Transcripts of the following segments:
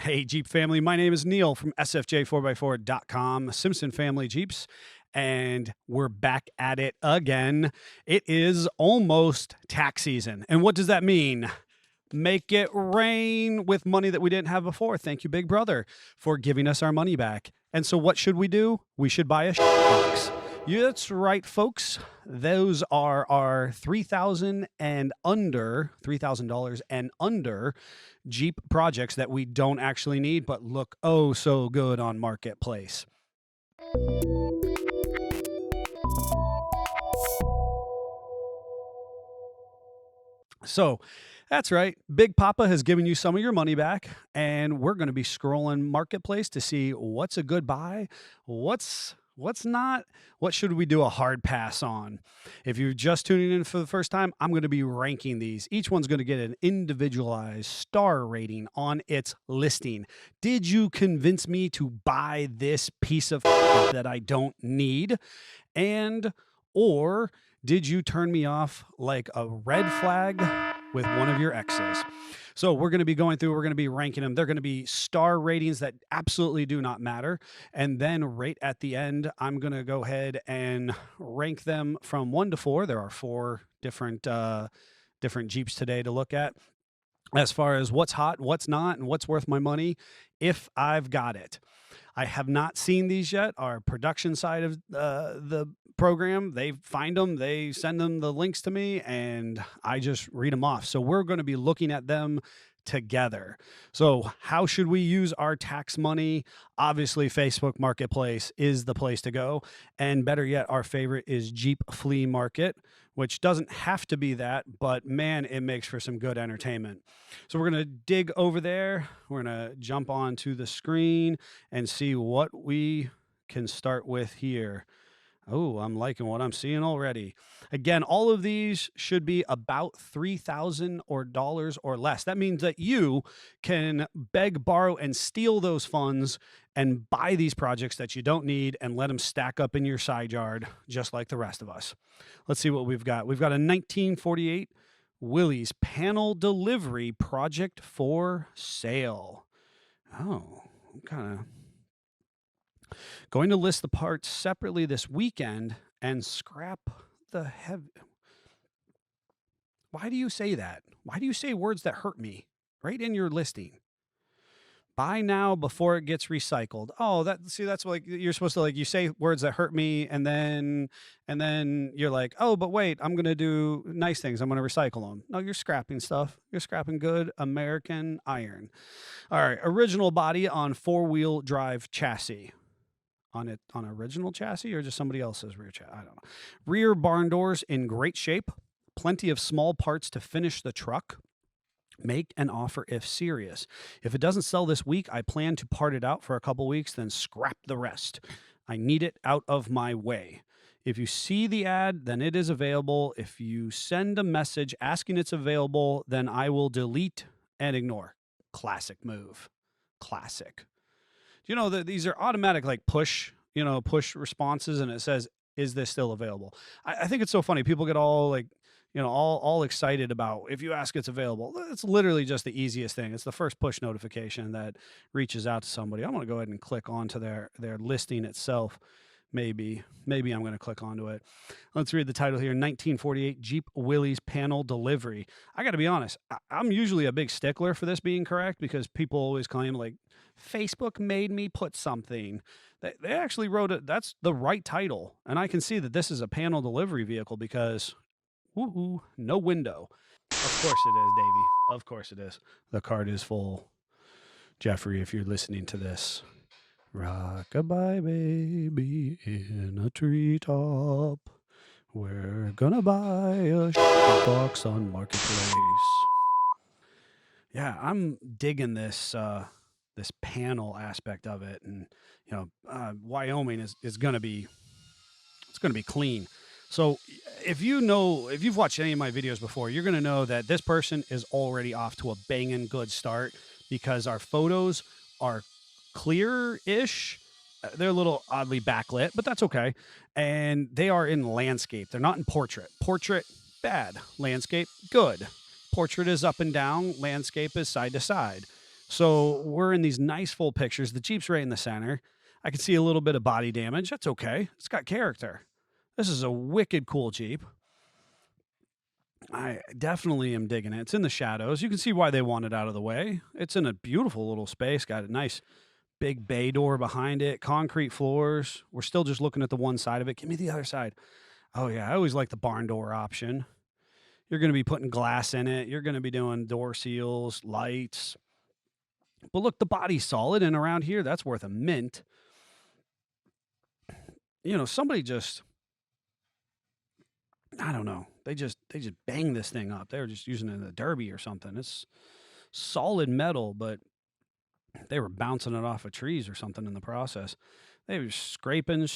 Hey, Jeep family. My name is Neil from SFJ4x4.com, Simpson Family Jeeps, and we're back at it again. It is almost tax season. And what does that mean? Make it rain with money that we didn't have before. Thank you, Big Brother, for giving us our money back. And so what should we do? We should buy a box. Yeah, that's right, folks. Those are our $3,000 and under $3,000 and under Jeep projects that we don't actually need, but look oh so good on Marketplace. So that's right. Big Papa has given you some of your money back, and we're going to be scrolling Marketplace to see what's a good buy, what's not, what should we do a hard pass on. If you're just tuning in for the first time, I'm going to be ranking these. Each one's going to get an individualized star rating on its listing. Did you convince me to buy this piece of that I don't need? And or did you turn me off like a red flag with one of your exes? So we're going to be going through, we're going to be ranking them. They're going to be star ratings that absolutely do not matter. And then right at the end, I'm going to go ahead and rank them from 1 to 4. There are 4 different Jeeps today to look at, as far as what's hot, what's not, and what's worth my money if I've got it. I have not seen these yet. Our production side of the program, they find them, they send them the links to me, and I just read them off. So we're going to be looking at them together. So how should we use our tax money? Obviously, Facebook Marketplace is the place to go. And better yet, our favorite is Jeep Flea Market, which doesn't have to be that, but man, it makes for some good entertainment. So we're going to dig over there. We're going to jump onto the screen and see what we can start with here. Oh, I'm liking what I'm seeing already. Again, all of these should be about $3,000 or less. That means that you can beg, borrow, and steal those funds and buy these projects that you don't need and let them stack up in your side yard, just like the rest of us. Let's see what we've got. We've got a 1948 Willys panel delivery project for sale. Oh, I'm kind of going to list the parts separately this weekend and scrap the heavy. Why do you say that? Why do you say words that hurt me right in your listing? Buy now before it gets recycled. Oh, that's like you're supposed to, like, you say words that hurt me and then you're like, "Oh, but wait, I'm going to do nice things. I'm going to recycle them." No, you're scrapping stuff. You're scrapping good American iron. All right, original body on 4-wheel drive chassis. On original chassis or just somebody else's rear chassis? I don't know. Rear barn doors in great shape. Plenty of small parts to finish the truck. Make an offer if serious. If it doesn't sell this week, I plan to part it out for a couple weeks, then scrap the rest. I need it out of my way. If you see the ad, then it is available. If you send a message asking it's available, then I will delete and ignore. Classic move. Classic. You know that these are automatic, like push responses, and it says, "Is this still available?" I think it's so funny. People get all like, all excited about if you ask it's available. It's literally just the easiest thing. It's the first push notification that reaches out to somebody. I'm going to go ahead and click onto their listing itself. Maybe I'm going to click onto it. Let's read the title here. 1948 Jeep Willys panel delivery. I got to be honest. I'm usually a big stickler for this being correct because people always claim like Facebook made me put something. They actually wrote it. That's the right title. And I can see that this is a panel delivery vehicle because no window. Of course it is, Davey. Of course it is. The card is full. Jeffrey, if you're listening to this, rock-a-bye baby in a treetop. We're gonna buy a box on Marketplace. Yeah, I'm digging this this panel aspect of it, and Wyoming is gonna be clean. So if you've watched any of my videos before, you're gonna know that this person is already off to a banging good start because our photos are clear-ish. They're a little oddly backlit, but that's okay. And they are in landscape. They're not in portrait. Portrait, bad. Landscape, good. Portrait is up and down. Landscape is side to side. So we're in these nice full pictures. The Jeep's right in the center. I can see a little bit of body damage. That's okay. It's got character. This is a wicked cool Jeep. I definitely am digging it. It's in the shadows. You can see why they want it out of the way. It's in a beautiful little space. Got a nice big bay door behind it, concrete floors. We're still just looking at the one side of it. Give me the other side. Oh, yeah. I always like the barn door option. You're going to be putting glass in it. You're going to be doing door seals, lights. But look, the body's solid. And around here, that's worth a mint. Somebody just, I don't know. They just bang this thing up. They were just using it in a derby or something. It's solid metal, but they were bouncing it off of trees or something in the process. They were scraping,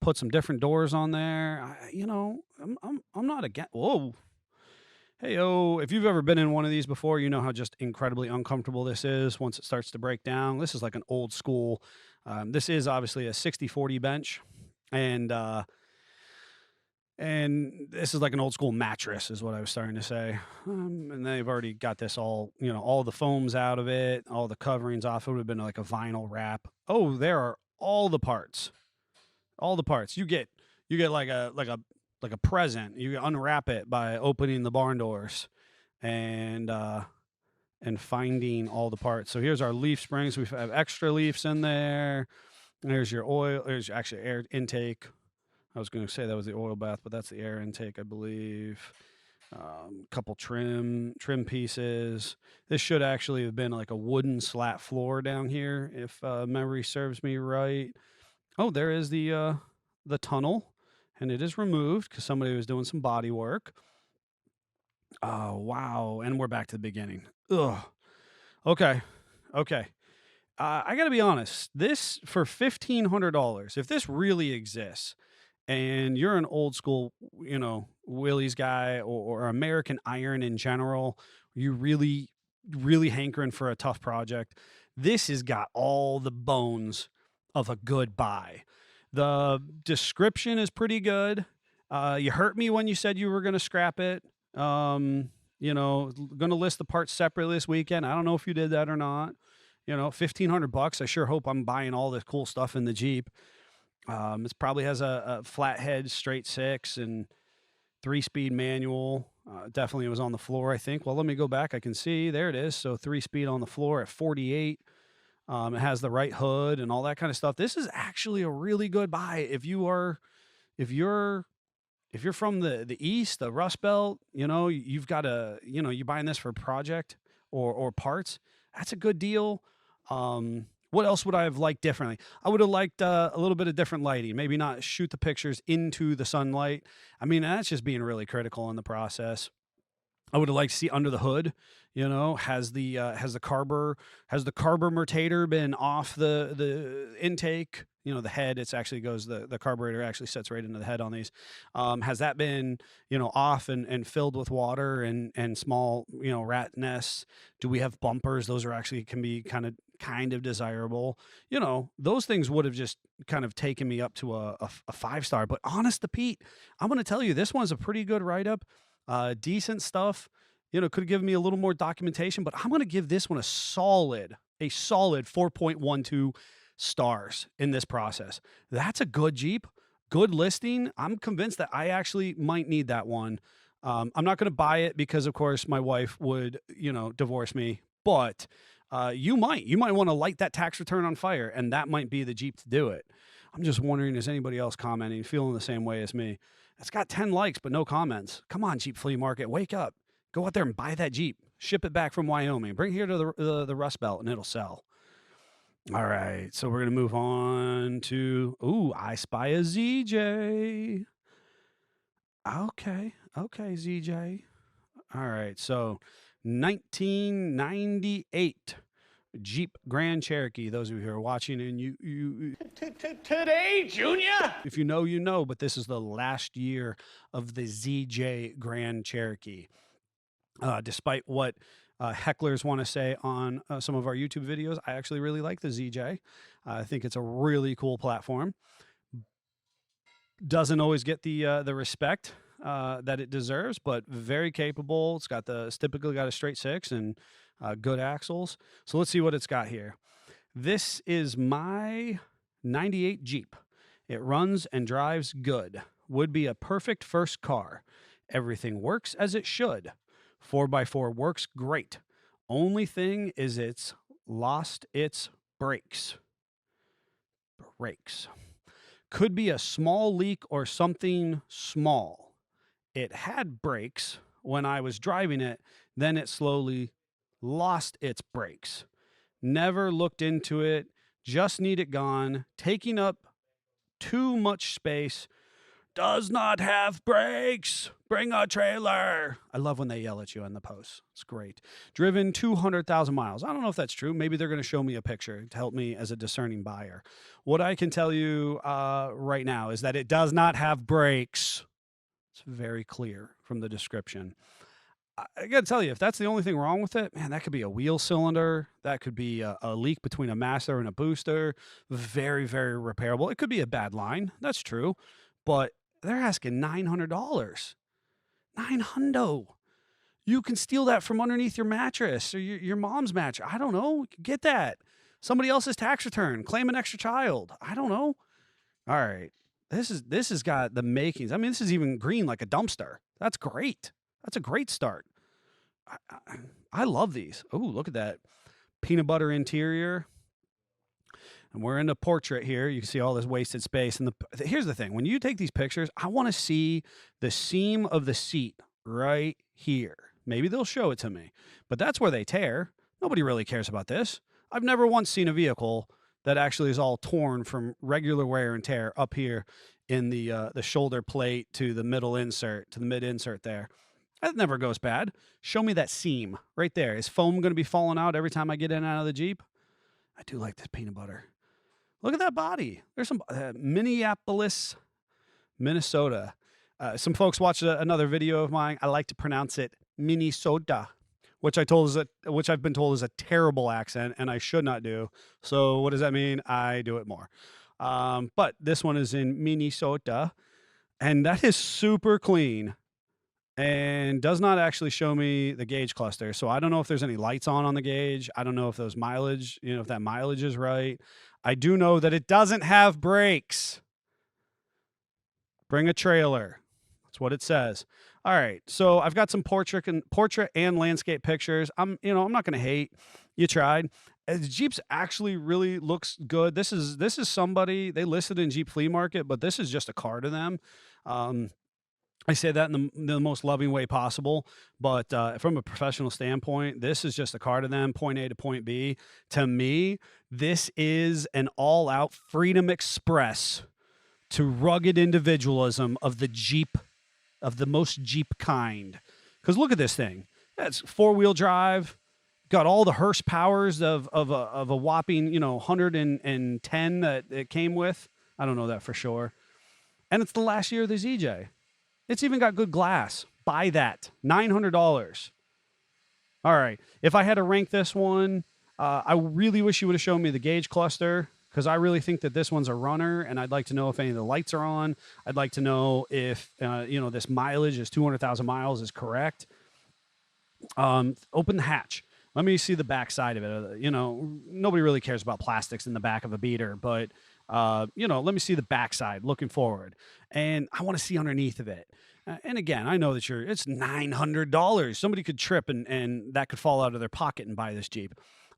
put some different doors on there. I'm not against. Whoa, hey, if you've ever been in one of these before, you know how just incredibly uncomfortable this is once it starts to break down. This is like an old school. This is obviously a 60/40 bench, and this is like an old school mattress, is what I was starting to say. And they've already got this all the foams out of it, all the coverings off. It would have been like a vinyl wrap. Oh, there are all the parts. All the parts. You get like a present. You unwrap it by opening the barn doors and finding all the parts. So here's our leaf springs. We have extra leaves in there. There's your oil. There's actually air intake. I was going to say that was the oil bath, but that's the air intake, I believe. Couple trim pieces. This should actually have been like a wooden slat floor down here, if memory serves me right. Oh, there is the tunnel, and it is removed because somebody was doing some body work. Oh, wow. And we're back to the beginning. Ugh. Okay. I got to be honest. This, for $1,500, if this really exists, and you're an old school, Willys guy or American Iron in general, you really, really hankering for a tough project, this has got all the bones of a good buy. The description is pretty good. You hurt me when you said you were going to scrap it. Going to list the parts separately this weekend. I don't know if you did that or not. $1,500. I sure hope I'm buying all this cool stuff in the Jeep. This probably has a flathead straight 6 and 3-speed manual. Definitely was on the floor, I think. Well, let me go back. I can see there it is. So 3-speed on the floor at 48. It has the right hood and all that kind of stuff. This is actually a really good buy if you're from the East, the Rust Belt. You've got you're buying this for project or parts. That's a good deal. What else would I have liked differently? I would have liked a little bit of different lighting. Maybe not shoot the pictures into the sunlight. I mean, that's just being really critical in the process. I would have liked to see under the hood. Has the carburetor been off the intake? The head. It's actually goes the carburetor actually sets right into the head on these. Has that been off and filled with water and small rat nests? Do we have bumpers? Those are actually can be kind of desirable. Those things would have just kind of taken me up to a 5-star. But honest to Pete, I'm going to tell you, this one's a pretty good write-up. Decent stuff. Could have given me a little more documentation, but I'm going to give this one a solid 4.12 stars in this process. That's a good Jeep, good listing. I'm convinced that I actually might need that one. I'm not going to buy it because, of course, my wife would, divorce me, but you might want to light that tax return on fire, and that might be the Jeep to do it. I'm just wondering, is anybody else commenting, feeling the same way as me? It's got 10 likes, but no comments. Come on, Jeep Flea Market, wake up. Go out there and buy that Jeep. Ship it back from Wyoming. Bring it here to the Rust Belt, and it'll sell. All right, so we're going to move on to, I spy a ZJ. Okay, ZJ. All right, so 1998 Jeep Grand Cherokee. Those of you who are watching, and you Today, Junior? If you know, you know, but this is the last year of the ZJ Grand Cherokee. Despite what hecklers want to say on some of our YouTube videos, I actually really like the ZJ. I think it's a really cool platform. Doesn't always get the respect that it deserves, but very capable. It's typically got a straight 6 and good axles. So let's see what it's got here. This is my 98 Jeep. It runs and drives good. Would be a perfect first car. Everything works as it should. 4x4 works great. Only thing is it's lost its brakes. Brakes. Could be a small leak or something small. It had brakes when I was driving it, then it slowly lost its brakes. Never looked into it, just need it gone, taking up too much space. Does not have brakes. Bring a trailer. I love when they yell at you on the post. It's great. Driven 200,000 miles. I don't know if that's true. Maybe they're going to show me a picture to help me as a discerning buyer. What I can tell you right now is that it does not have brakes. It's very clear from the description. I got to tell you, if that's the only thing wrong with it, man, that could be a wheel cylinder. That could be a leak between a master and a booster. Very, very repairable. It could be a bad line. That's true. But they're asking $900. $900. You can steal that from underneath your mattress or your mom's mattress. I don't know. Get that. Somebody else's tax return. Claim an extra child. I don't know. All right. This has got the makings. I mean, this is even green like a dumpster. That's great. That's a great start. I love these. Oh, look at that peanut butter interior. And we're in a portrait here. You can see all this wasted space. And here's the thing. When you take these pictures, I want to see the seam of the seat right here. Maybe they'll show it to me. But that's where they tear. Nobody really cares about this. I've never once seen a vehicle that actually is all torn from regular wear and tear up here in the shoulder plate to the middle insert, to the mid insert there. That never goes bad. Show me that seam right there. Is foam going to be falling out every time I get in and out of the Jeep? I do like this peanut butter. Look at that body. There's some Minneapolis, Minnesota. Some folks watched another video of mine. I like to pronounce it Minnesota, which I've been told is a terrible accent, and I should not do. So what does that mean? I do it more. But this one is in Minnesota, and that is super clean and does not actually show me the gauge cluster. So I don't know if there's any lights on the gauge. I don't know if those mileage, if that mileage is right. I do know that it doesn't have brakes. Bring a trailer. That's what it says. All right. So I've got some portrait and landscape pictures. I'm not going to hate. You tried. The Jeep's actually really looks good. This is somebody they listed in Jeep Flea Market, but this is just a car to them. I say that in the most loving way possible, but from a professional standpoint, this is just a car to them, point A to point B. To me, this is an all-out Freedom Express to rugged individualism of the Jeep, of the most Jeep kind. Because look at this thing. That's four-wheel drive, got all the horsepowers of a whopping 110 that it came with. I don't know that for sure. And it's the last year of the ZJ. It's even got good glass. Buy that. $900. All right. If I had to rank this one, I really wish you would have shown me the gauge cluster because I really think that this one's a runner, and I'd like to know if any of the lights are on. I'd like to know if, this mileage is 200,000 miles is correct. Open the hatch. Let me see the back side of it. Nobody really cares about plastics in the back of a beater, but let me see the backside looking forward. And I want to see underneath of it. And again, I know that it's $900. Somebody could trip and that could fall out of their pocket and buy this Jeep.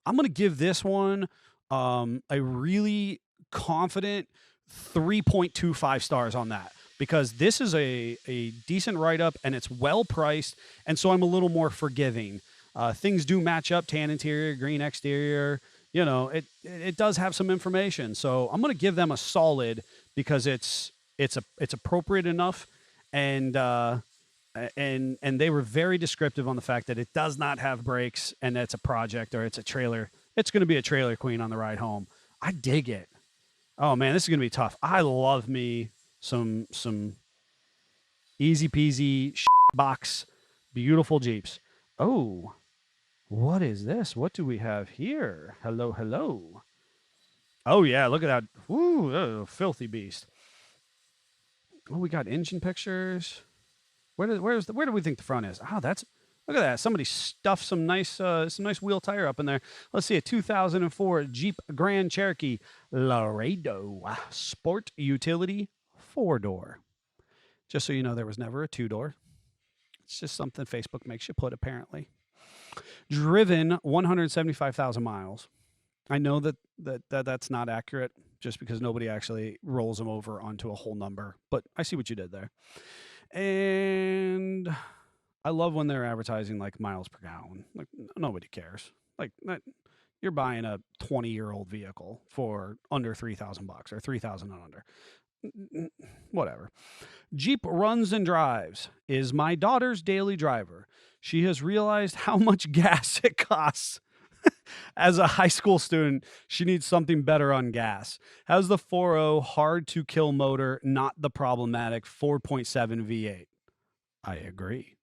I'm going to give this one a really confident 3.25 stars on that because this is a decent write-up and it's well priced. And so I'm a little more forgiving. Things do match up, tan interior, green exterior. It does have some information. So I'm going to give them a solid because it's appropriate enough, and they were very descriptive on the fact that it does not have brakes and it's a project or it's a trailer. It's going to be a trailer queen on the ride home. I dig it. Oh man, this is going to be tough. I love me some easy peasy box, beautiful Jeeps. Oh. What is this? What do we have here? Hello, hello. Oh, yeah, look at that. Ooh, filthy beast. Oh, we got engine pictures. Where do we think the front is? Oh, Look at that. Somebody stuffed some nice wheel tire up in there. Let's see, a 2004 Jeep Grand Cherokee Laredo Sport Utility 4-door. Just so you know, there was never a 2-door. It's just something Facebook makes you put, apparently. Driven 175,000 miles. I know that's not accurate just because nobody actually rolls them over onto a whole number, but I see what you did there. And I love when they're advertising like miles per gallon. Like nobody cares. Like you're buying a 20-year-old vehicle for under $3,000 or 3,000 and under. Whatever. Jeep runs and drives is my daughter's daily driver. She has realized how much gas it costs. As a high school student, she needs something better on gas. Has the 4.0 hard-to-kill motor, not the problematic 4.7 V8. I agree.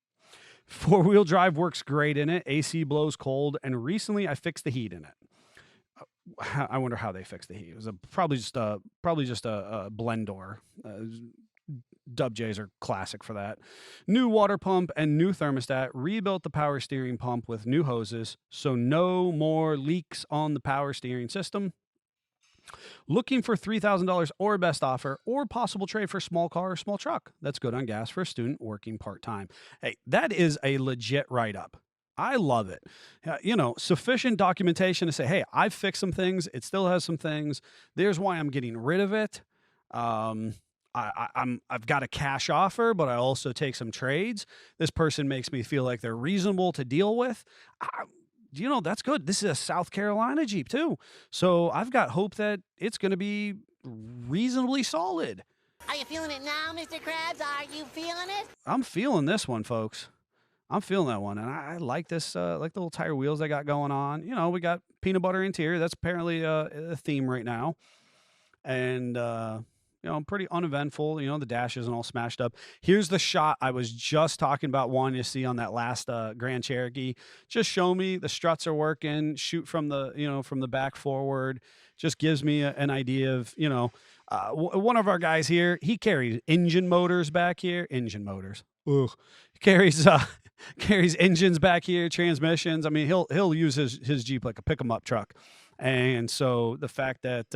4-wheel drive works great in it. AC blows cold, and recently I fixed the heat in it. I wonder how they fixed the heat. It was probably just a blend door. Dub J's are classic for that. New water pump and new thermostat. Rebuilt the power steering pump with new hoses, so no more leaks on the power steering system. Looking for $3,000 or best offer or possible trade for small car or small truck. That's good on gas for a student working part-time. Hey, that is a legit write-up. I love it. Sufficient documentation to say, hey, I've fixed some things. It still has some things. There's why I'm getting rid of it. I've got a cash offer, but I also take some trades. This person makes me feel like they're reasonable to deal with. That's good. This is a South Carolina Jeep too. So I've got hope that it's going to be reasonably solid. Are you feeling it now, Mr. Krabs? Are you feeling it? I'm feeling this one, folks. I'm feeling that one. And I like this, like the little tire wheels I got going on. We got peanut butter interior. That's apparently a theme right now. And, pretty uneventful. The dash isn't all smashed up. Here's the shot I was just talking about wanting to see on that last Grand Cherokee. Just show me the struts are working, shoot from the back forward. Just gives me an idea of, one of our guys here, he carries engine motors back here. Engine motors. Ugh. Carries engines back here, transmissions. I mean, he'll use his Jeep like a pick 'em up truck. And so the fact that,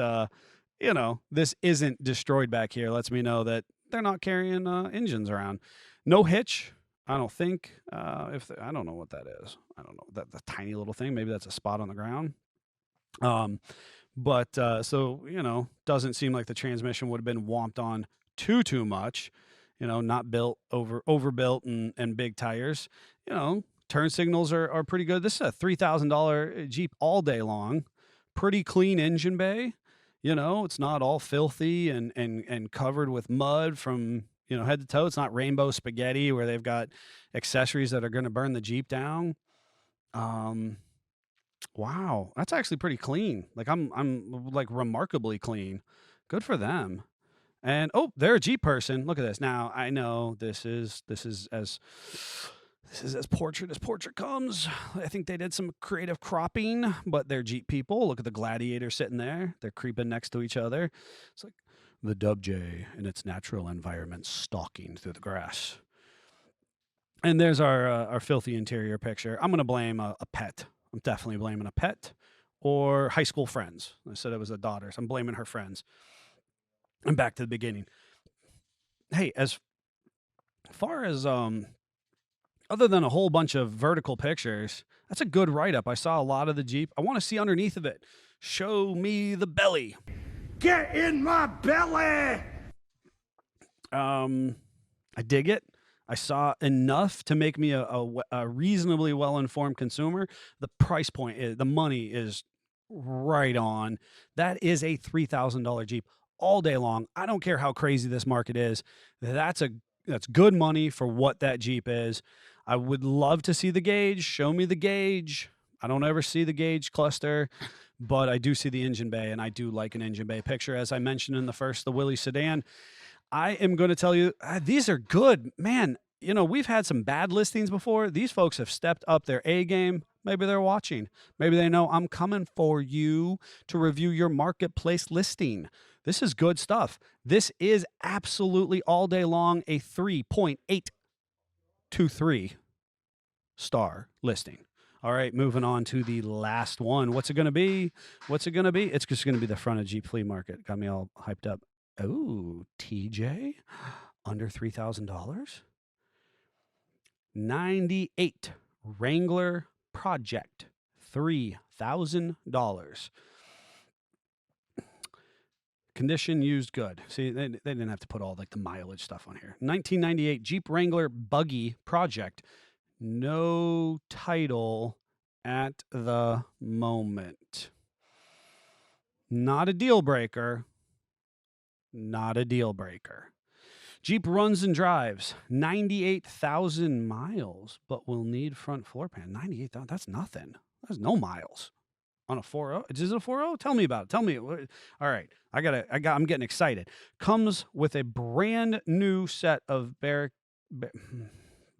this isn't destroyed back here lets me know that they're not carrying engines around. No hitch, I don't think. I don't know what that is. I don't know. The tiny little thing. Maybe that's a spot on the ground. Doesn't seem like the transmission would have been womped on too much. Not built overbuilt and big tires. Turn signals are pretty good. This is a $3,000 Jeep all day long. Pretty clean engine bay. It's not all filthy and covered with mud from, head to toe. It's not rainbow spaghetti where they've got accessories that are going to burn the Jeep down. Wow, that's actually pretty clean. Like I'm like remarkably clean. Good for them. And they're a Jeep person. Look at this. Now I know this is as portrait as portrait comes. I think they did some creative cropping, but they're Jeep people. Look at the Gladiator sitting there. They're creeping next to each other. It's like the Dub J in its natural environment stalking through the grass. And there's our filthy interior picture. I'm going to blame a pet. I'm definitely blaming a pet or high school friends. I said it was a daughter, so I'm blaming her friends. And back to the beginning. Hey, as far as other than a whole bunch of vertical pictures, that's a good write-up. I saw a lot of the Jeep. I want to see underneath of it. Show me the belly. Get in my belly! I dig it. I saw enough to make me a reasonably well-informed consumer. The price point, the money is right on. That is a $3,000 Jeep all day long. I don't care how crazy this market is. That's good money for what that Jeep is. I would love to see the gauge. Show me the gauge. I don't ever see the gauge cluster, but I do see the engine bay, and I do like an engine bay picture. As I mentioned in the Willys sedan, I am going to tell you, these are good. Man, we've had some bad listings before. These folks have stepped up their A game. Maybe they're watching. Maybe they know I'm coming for you to review your marketplace listing. This is good stuff. This is absolutely all day long a 3.823 star listing. All right, moving on to the last one. What's it going to be? What's it going to be? It's just going to be the front of Jeep Flea Market. Got me all hyped up. Oh, TJ, under $3,000. 98 Wrangler Project, $3,000. Condition used good. See, they didn't have to put all like the mileage stuff on here. 1998 Jeep Wrangler Buggy Project. No title at the moment. Not a deal breaker. Not a deal breaker. Jeep runs and drives 98,000 miles, but will need front floor pan. 98,000. That's nothing. That's no miles on a 4.0. Is it a 4.0? Tell me about it. Tell me. All right. I'm getting excited. Comes with a brand new set of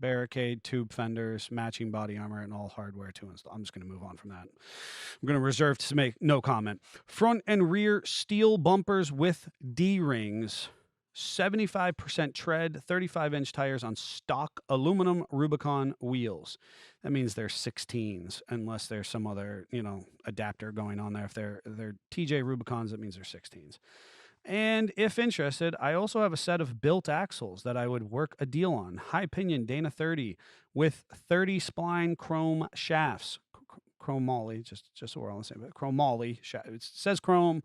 barricade tube fenders, matching body armor, and all hardware to install. I'm just going to move on from that. I'm going to reserve to make no comment. Front and rear steel bumpers with D-rings. 75% tread, 35-inch tires on stock aluminum Rubicon wheels. That means they're 16s, unless there's some other, adapter going on there. If they're TJ Rubicons, that means they're 16s. And if interested, I also have a set of built axles that I would work a deal on. High pinion Dana 30 with 30 spline chrome shafts. Chromoly, just so we're all the same. Chromoly, it says chrome.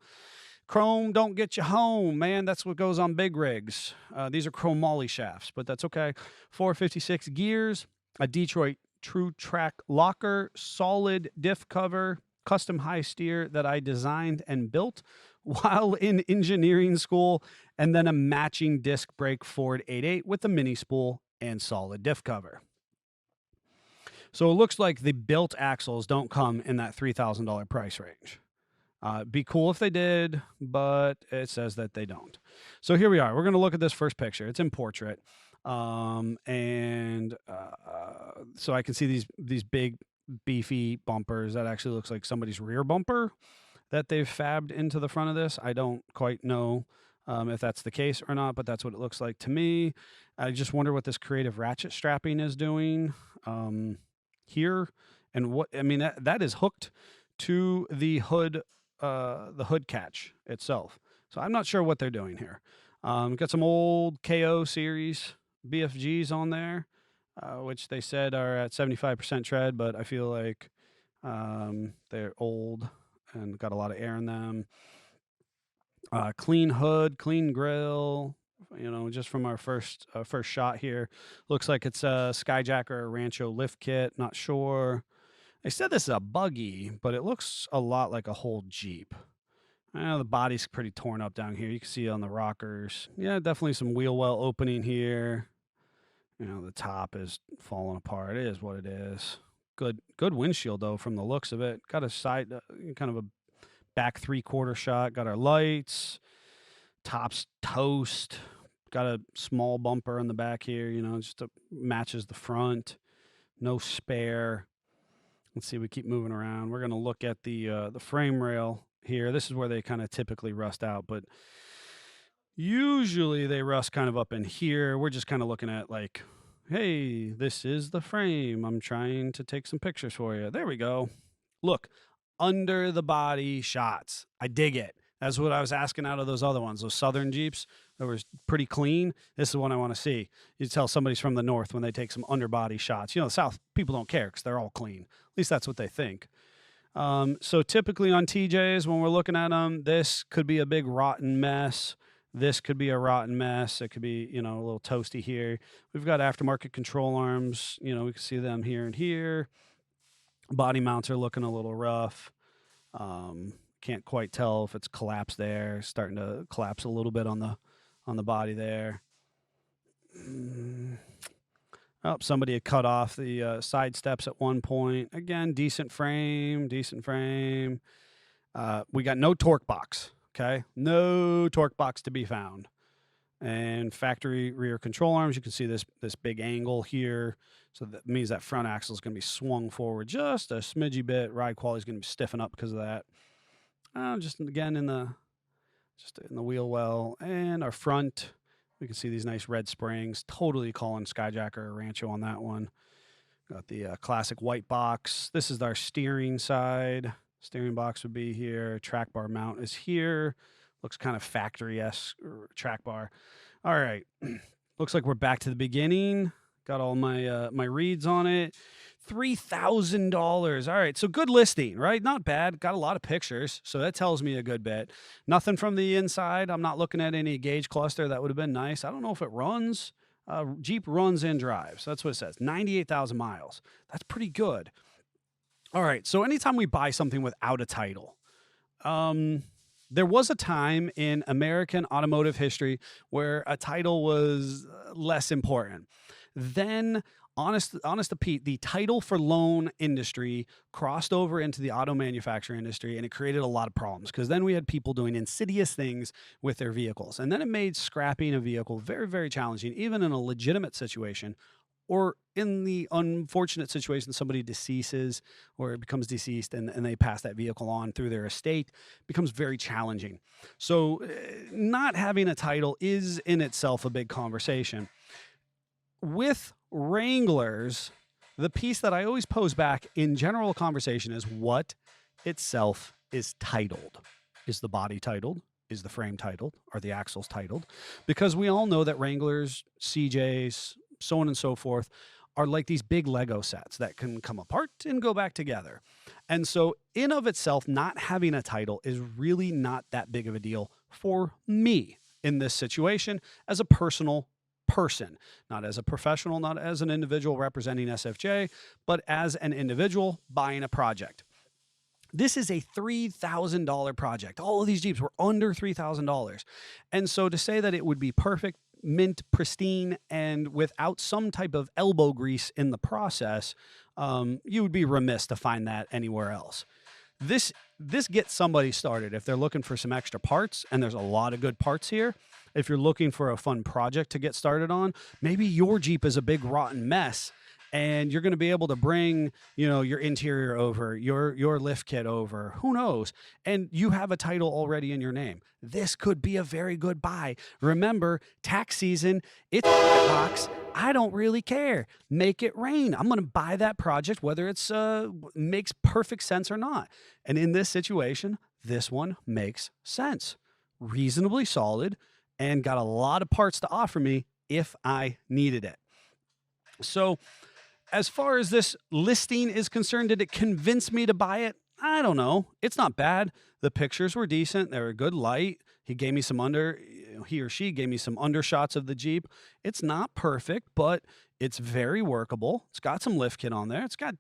Chrome don't get you home, man. That's what goes on big rigs. These are chromoly shafts, but that's okay. 456 gears, a Detroit True Track locker, solid diff cover, custom high steer that I designed and built while in engineering school, and then a matching disc brake Ford 88 with the mini spool and solid diff cover. So it looks like the built axles don't come in that $3,000 price range. Be cool if they did, but it says that they don't. So here we are. We're going to look at this first picture. It's in portrait. So I can see these big, beefy bumpers. That actually looks like somebody's rear bumper that they've fabbed into the front of this. I don't quite know if that's the case or not, but that's what it looks like to me. I just wonder what this creative ratchet strapping is doing here. And that is hooked to the hood catch itself. So I'm not sure what they're doing here. Got some old KO series BFGs on there, which they said are at 75% tread, but I feel like they're old and got a lot of air in them. Clean hood, clean grill, just from our first shot here. Looks like it's a Skyjacker or Rancho lift kit, not sure. They said this is a buggy, but it looks a lot like a whole Jeep. The body's pretty torn up down here. You can see it on the rockers. Yeah, definitely some wheel well opening here. The top is falling apart. It is what it is. Good windshield, though, from the looks of it. Got a side, kind of a back 3/4 shot. Got our lights. Top's toast. Got a small bumper in the back here, just matches the front. No spare. Let's see, we keep moving around. We're going to look at the frame rail here. This is where they kind of typically rust out, but usually they rust kind of up in here. We're just kind of looking at like, hey, this is the frame. I'm trying to take some pictures for you. There we go. Look, under the body shots. I dig it. That's what I was asking out of those other ones, those Southern Jeeps that were pretty clean. This is what I want to see. You tell somebody's from the North when they take some underbody shots. The South, people don't care because they're all clean. At least that's what they think. So typically on TJs, when we're looking at them, this could be a big rotten mess. This could be a rotten mess. It could be, a little toasty here. We've got aftermarket control arms. We can see them here and here. Body mounts are looking a little rough. Can't quite tell if it's collapsed there. Starting to collapse a little bit on the body there. Oh, somebody had cut off the side steps at one point. Again, decent frame. We got no torque box. Okay, no torque box to be found. And factory rear control arms. You can see this big angle here. So that means that front axle is going to be swung forward just a smidgy bit. Ride quality is going to be stiffen up because of that. Just again in the wheel well. And our front, we can see these nice red springs. Totally calling Skyjacker or Rancho on that one. Got the classic white box. This is our steering side. Steering box would be here. Track bar mount is here. Looks kind of factory-esque track bar. All right. Looks like we're back to the beginning. Got all my my reads on it. $3,000. All right, so good listing, right? Not bad. Got a lot of pictures, so that tells me a good bit. Nothing from the inside. I'm not looking at any gauge cluster. That would have been nice. I don't know if it runs. Jeep runs and drives. That's what it says. 98,000 miles. That's pretty good. All right, so anytime we buy something without a title, there was a time in American automotive history where a title was less important. Then, honest to Pete, the title for loan industry crossed over into the auto manufacturing industry, and it created a lot of problems because then we had people doing insidious things with their vehicles. And then it made scrapping a vehicle very, very challenging, even in a legitimate situation, or in the unfortunate situation somebody deceases or becomes deceased and they pass that vehicle on through their estate, becomes very challenging. So not having a title is in itself a big conversation. With Wranglers, the piece that I always pose back in general conversation is what itself is titled. Is the body titled? Is the frame titled? Are the axles titled? Because we all know that Wranglers, CJs, so on and so forth, are like these big Lego sets that can come apart and go back together. And so in of itself, not having a title is really not that big of a deal for me in this situation as a personal person, not as a professional, not as an individual representing SFJ, but as an individual buying a project. This is a $3,000 project. All of these Jeeps were under $3,000. And so to say that it would be perfect, mint, pristine, and without some type of elbow grease in the process, you would be remiss to find that anywhere else. This gets somebody started if they're looking for some extra parts, and there's a lot of good parts here. If you're looking for a fun project to get started on, maybe your Jeep is a big rotten mess, and you're going to be able to bring, your interior over, your lift kit over, who knows? And you have a title already in your name. This could be a very good buy. Remember, tax season, it's tbox. I don't really care. Make it rain. I'm going to buy that project, whether it's makes perfect sense or not. And in this situation, this one makes sense. Reasonably solid and got a lot of parts to offer me if I needed it. So, as far as this listing is concerned, did it convince me to buy it? I don't know. It's not bad. The pictures were decent. They were good light. He or she gave me some undershots of the Jeep. It's not perfect, but it's very workable. It's got some lift kit on there. It's got,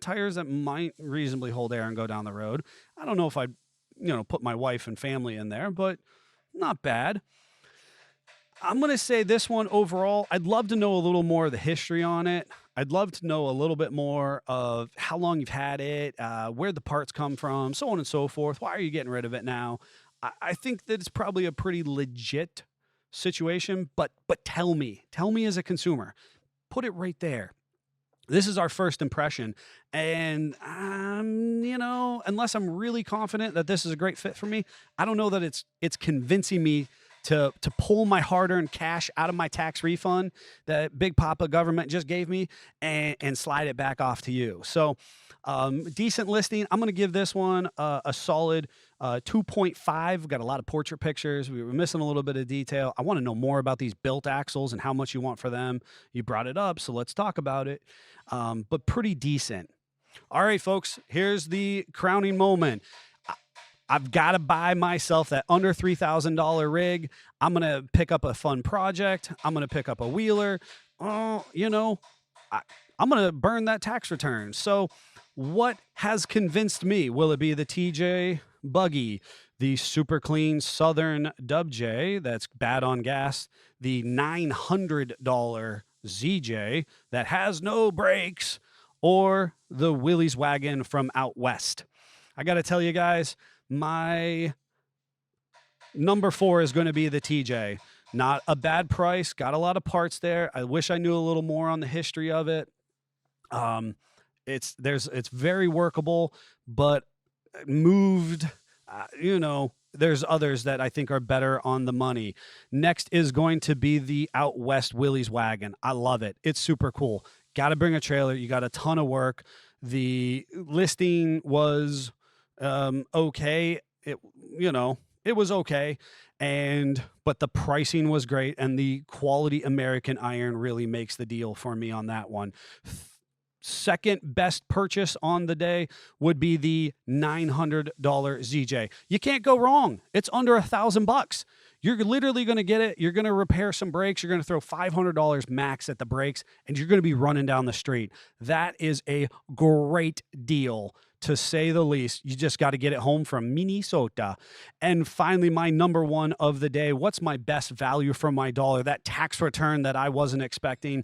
tires that might reasonably hold air and go down the road. I don't know if I'd, put my wife and family in there, but not bad. I'm going to say this one overall, I'd love to know a little more of the history on it. I'd love to know a little bit more of how long you've had it, where the parts come from, so on and so forth. Why are you getting rid of it now? I think that it's probably a pretty legit situation, but tell me as a consumer, put it right there. This is our first impression. And, unless I'm really confident that this is a great fit for me, I don't know that it's convincing me to pull my hard-earned cash out of my tax refund that Big Papa government just gave me and slide it back off to you. So decent listing. I'm going to give this one a solid 2.5. Got a lot of portrait pictures. We were missing a little bit of detail. I want to know more about these built axles and how much you want for them. You brought it up, so let's talk about it. But pretty decent. All right, folks, here's the crowning moment. I've got to buy myself that under $3,000 rig. I'm going to pick up a fun project. I'm going to pick up a wheeler. I'm going to burn that tax return. So what has convinced me? Will it be the TJ buggy, the super clean Southern Dub J that's bad on gas, the $900 ZJ that has no brakes, or the Willys wagon from out west? I got to tell you guys, my number 4 is going to be the TJ. Not a bad price. Got a lot of parts there. I wish I knew a little more on the history of it. It's very workable, but moved, there's others that I think are better on the money. Next is going to be the out west Willys wagon. I love it. It's super cool. Got to bring a trailer. You got a ton of work. The listing was okay. It was okay. But the pricing was great, and the quality American iron really makes the deal for me on that one. Second best purchase on the day would be the $900 ZJ. You can't go wrong. It's under $1,000. You're literally going to get it. You're going to repair some brakes. You're going to throw $500 max at the brakes, and you're going to be running down the street. That is a great deal, to say the least. You just got to get it home from Minnesota. And finally, my number one of the day, what's my best value for my dollar? That tax return that I wasn't expecting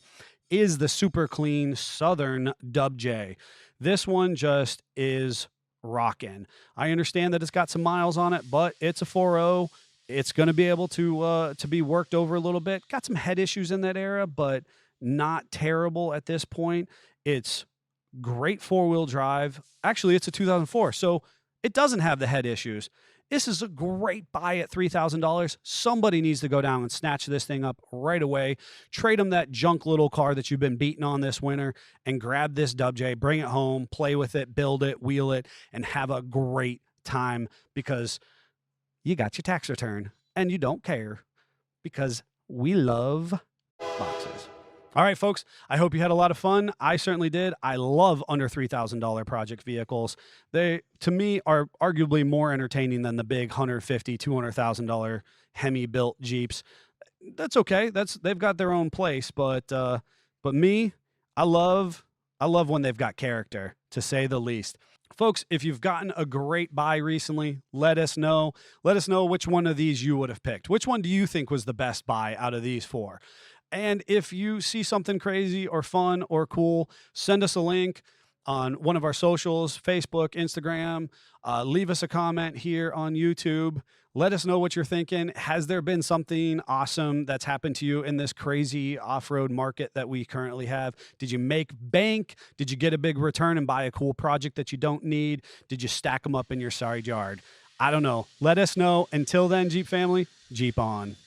is the super clean Southern Dub J. This one just is rocking. I understand that it's got some miles on it, but it's a 4.0. It's going to be able to be worked over a little bit. Got some head issues in that era, but not terrible at this point. It's great four-wheel drive. Actually, it's a 2004, so it doesn't have the head issues. This is a great buy at $3,000. Somebody needs to go down and snatch this thing up right away. Trade them that junk little car that you've been beating on this winter and grab this Dub J, bring it home, play with it, build it, wheel it, and have a great time, because you got your tax return and you don't care, because we love boxes. All right, folks, I hope you had a lot of fun. I certainly did. I love under $3,000 project vehicles. They, to me, are arguably more entertaining than the big $150,000, $200,000 Hemi-built Jeeps. That's okay. They've got their own place, but me, I love when they've got character, to say the least. Folks, if you've gotten a great buy recently, let us know. Let us know which one of these you would have picked. Which one do you think was the best buy out of these four? And if you see something crazy or fun or cool, send us a link on one of our socials, Facebook, Instagram. Leave us a comment here on YouTube. Let us know what you're thinking. Has there been something awesome that's happened to you in this crazy off-road market that we currently have? Did you make bank? Did you get a big return and buy a cool project that you don't need? Did you stack them up in your side yard? I don't know. Let us know. Until then, Jeep family, Jeep on.